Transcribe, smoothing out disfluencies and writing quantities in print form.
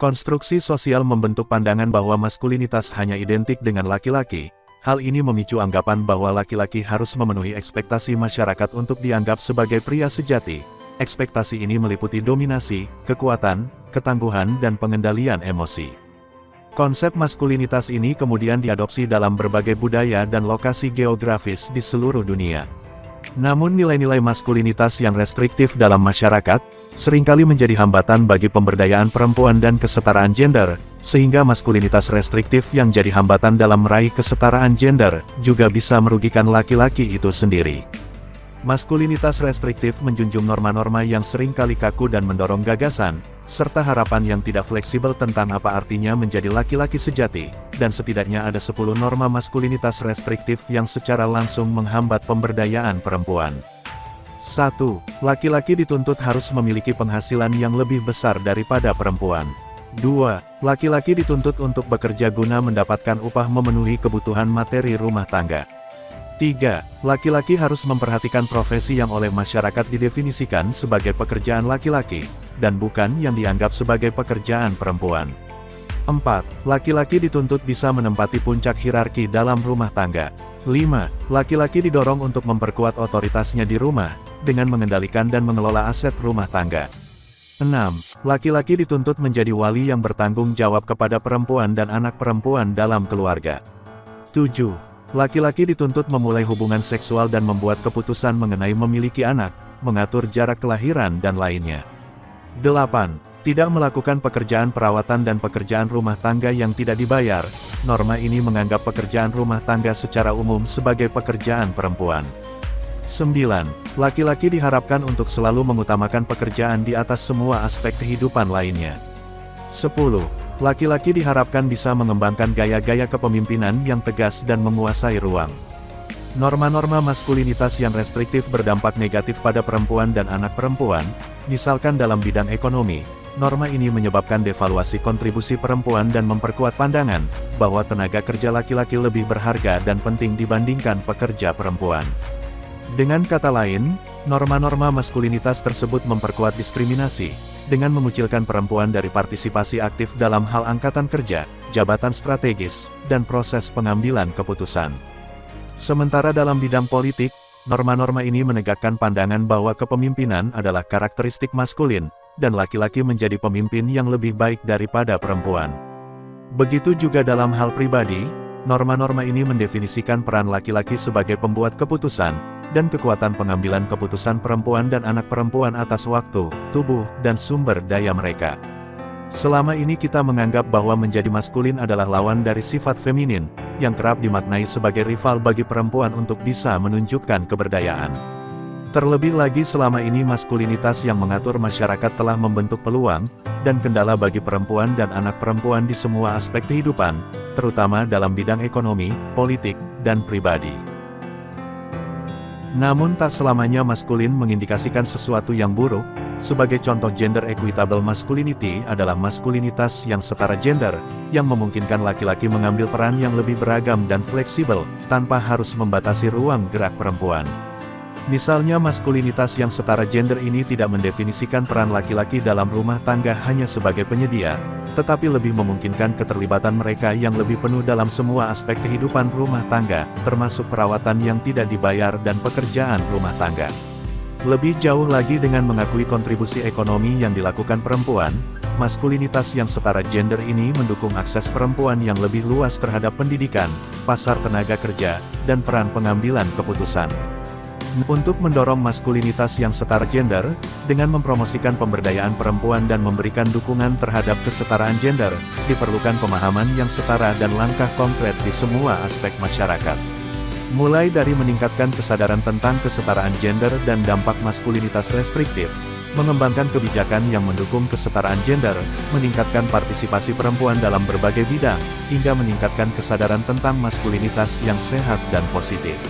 Konstruksi sosial membentuk pandangan bahwa maskulinitas hanya identik dengan laki-laki. Hal ini memicu anggapan bahwa laki-laki harus memenuhi ekspektasi masyarakat untuk dianggap sebagai pria sejati. Ekspektasi ini meliputi dominasi, kekuatan, ketangguhan dan pengendalian emosi. Konsep maskulinitas ini kemudian diadopsi dalam berbagai budaya dan lokasi geografis di seluruh dunia. Namun nilai-nilai maskulinitas yang restriktif dalam masyarakat, seringkali menjadi hambatan bagi pemberdayaan perempuan dan kesetaraan gender, sehingga maskulinitas restriktif yang jadi hambatan dalam meraih kesetaraan gender, juga bisa merugikan laki-laki itu sendiri. Maskulinitas restriktif menjunjung norma-norma yang seringkali kaku dan mendorong gagasan, serta harapan yang tidak fleksibel tentang apa artinya menjadi laki-laki sejati, dan setidaknya ada 10 norma maskulinitas restriktif yang secara langsung menghambat pemberdayaan perempuan. 1. Laki-laki dituntut harus memiliki penghasilan yang lebih besar daripada perempuan. 2. Laki-laki dituntut untuk bekerja guna mendapatkan upah memenuhi kebutuhan materi rumah tangga. 3. Laki-laki harus memperhatikan profesi yang oleh masyarakat didefinisikan sebagai pekerjaan laki-laki, dan bukan yang dianggap sebagai pekerjaan perempuan. 4. Laki-laki dituntut bisa menempati puncak hierarki dalam rumah tangga. 5. Laki-laki didorong untuk memperkuat otoritasnya di rumah, dengan mengendalikan dan mengelola aset rumah tangga. 6. Laki-laki dituntut menjadi wali yang bertanggung jawab kepada perempuan dan anak perempuan dalam keluarga. 7. Laki-laki dituntut memulai hubungan seksual dan membuat keputusan mengenai memiliki anak, mengatur jarak kelahiran dan lainnya. 8. Tidak melakukan pekerjaan perawatan dan pekerjaan rumah tangga yang tidak dibayar. Norma ini menganggap pekerjaan rumah tangga secara umum sebagai pekerjaan perempuan. 9. Laki-laki diharapkan untuk selalu mengutamakan pekerjaan di atas semua aspek kehidupan lainnya. 10. Laki-laki diharapkan bisa mengembangkan gaya-gaya kepemimpinan yang tegas dan menguasai ruang. Norma-norma maskulinitas yang restriktif berdampak negatif pada perempuan dan anak perempuan, misalkan dalam bidang ekonomi. Norma ini menyebabkan devaluasi kontribusi perempuan dan memperkuat pandangan bahwa tenaga kerja laki-laki lebih berharga dan penting dibandingkan pekerja perempuan. Dengan kata lain, norma-norma maskulinitas tersebut memperkuat diskriminasi, dengan mengucilkan perempuan dari partisipasi aktif dalam hal angkatan kerja, jabatan strategis, dan proses pengambilan keputusan. Sementara dalam bidang politik, norma-norma ini menegakkan pandangan bahwa kepemimpinan adalah karakteristik maskulin, dan laki-laki menjadi pemimpin yang lebih baik daripada perempuan. Begitu juga dalam hal pribadi, norma-norma ini mendefinisikan peran laki-laki sebagai pembuat keputusan, dan kekuatan pengambilan keputusan perempuan dan anak perempuan atas waktu, tubuh, dan sumber daya mereka. Selama ini kita menganggap bahwa menjadi maskulin adalah lawan dari sifat feminin, yang kerap dimaknai sebagai rival bagi perempuan untuk bisa menunjukkan keberdayaan. Terlebih lagi selama ini maskulinitas yang mengatur masyarakat telah membentuk peluang, dan kendala bagi perempuan dan anak perempuan di semua aspek kehidupan, terutama dalam bidang ekonomi, politik, dan pribadi. Namun tak selamanya maskulin mengindikasikan sesuatu yang buruk. Sebagai contoh gender equitable masculinity adalah maskulinitas yang setara gender, yang memungkinkan laki-laki mengambil peran yang lebih beragam dan fleksibel, tanpa harus membatasi ruang gerak perempuan. Misalnya maskulinitas yang setara gender ini tidak mendefinisikan peran laki-laki dalam rumah tangga hanya sebagai penyedia, tetapi lebih memungkinkan keterlibatan mereka yang lebih penuh dalam semua aspek kehidupan rumah tangga, termasuk perawatan yang tidak dibayar dan pekerjaan rumah tangga. Lebih jauh lagi dengan mengakui kontribusi ekonomi yang dilakukan perempuan, maskulinitas yang setara gender ini mendukung akses perempuan yang lebih luas terhadap pendidikan, pasar tenaga kerja, dan peran pengambilan keputusan. Untuk mendorong maskulinitas yang setara gender, dengan mempromosikan pemberdayaan perempuan dan memberikan dukungan terhadap kesetaraan gender, diperlukan pemahaman yang setara dan langkah konkret di semua aspek masyarakat. Mulai dari meningkatkan kesadaran tentang kesetaraan gender dan dampak maskulinitas restriktif, mengembangkan kebijakan yang mendukung kesetaraan gender, meningkatkan partisipasi perempuan dalam berbagai bidang, hingga meningkatkan kesadaran tentang maskulinitas yang sehat dan positif.